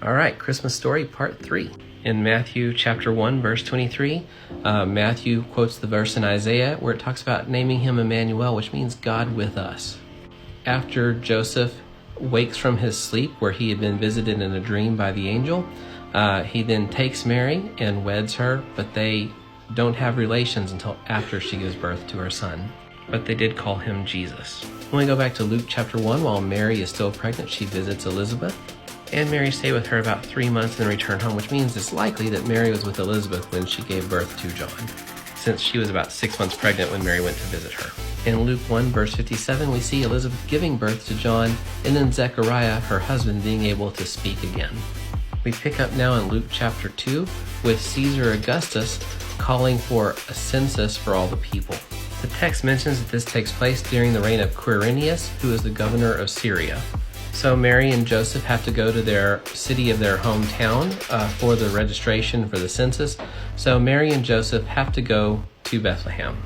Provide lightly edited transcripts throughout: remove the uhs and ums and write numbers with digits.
All right, Christmas story part 3. In Matthew chapter 1, verse 23, Matthew quotes the verse in Isaiah where it talks about naming him Emmanuel, which means God with us. After Joseph wakes from his sleep where he had been visited in a dream by the angel, he then takes Mary and weds her, but they don't have relations until after she gives birth to her son. But they did call him Jesus. When we go back to Luke chapter 1, while Mary is still pregnant, she visits Elizabeth. And Mary stayed with her about 3 months and then returned home, which means it's likely that Mary was with Elizabeth when she gave birth to John, since she was about 6 months pregnant when Mary went to visit her. In Luke 1, verse 57, we see Elizabeth giving birth to John, and then Zechariah, her husband, being able to speak again. We pick up now in Luke chapter 2 with Caesar Augustus calling for a census for all the people. The text mentions that this takes place during the reign of Quirinius, who is the governor of Syria. So Mary and Joseph have to go to their city of their hometown for the registration for the census. So Mary and Joseph have to go to Bethlehem.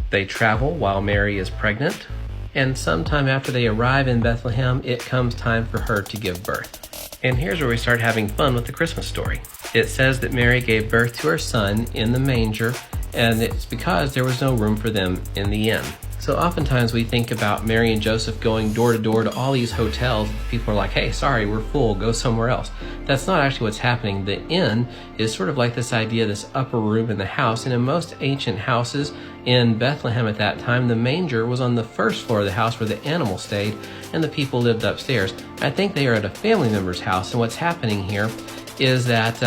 They travel while Mary is pregnant, and sometime after they arrive in Bethlehem, it comes time for her to give birth. And here's where we start having fun with the Christmas story. It says that Mary gave birth to her son in the manger, and it's because there was no room for them in the inn. So oftentimes we think about Mary and Joseph going door to door to all these hotels. People are like, hey, sorry, we're full, go somewhere else. That's not actually what's happening. The inn is sort of like this idea, this upper room in the house. And in most ancient houses in Bethlehem at that time, the manger was on the first floor of the house where the animal stayed, and the people lived upstairs. I think they are at a family member's house, and what's happening here is that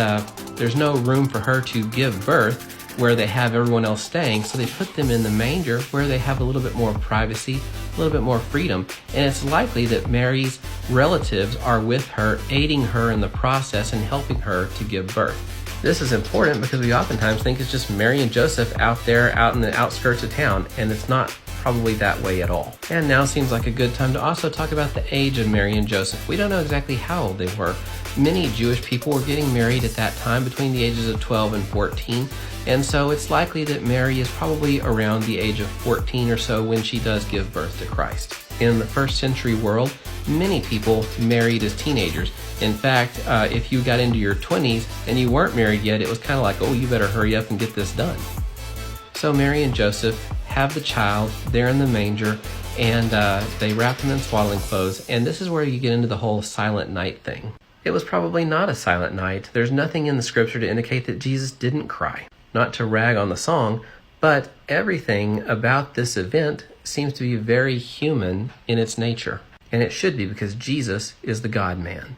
there's no room for her to give birth where they have everyone else staying, so they put them in the manger where they have a little bit more privacy, a little bit more freedom, and it's likely that Mary's relatives are with her, aiding her in the process and helping her to give birth. This is important because we oftentimes think it's just Mary and Joseph out there, out in the outskirts of town, and it's not probably that way at all. And now seems like a good time to also talk about the age of Mary and Joseph. We don't know exactly how old they were. Many Jewish people were getting married at that time between the ages of 12 and 14, and so it's likely that Mary is probably around the age of 14 or so when she does give birth to Christ. In the first century world, many people married as teenagers. In fact, if you got into your 20s and you weren't married yet, it was kind of like, oh, you better hurry up and get this done. So Mary and Joseph have the child there in the manger, and they wrap him in swaddling clothes, and this is where you get into the whole silent night thing. It was probably not a silent night. There's nothing in the scripture to indicate that Jesus didn't cry. Not to rag on the song, but everything about this event seems to be very human in its nature. And it should be, because Jesus is the God-man.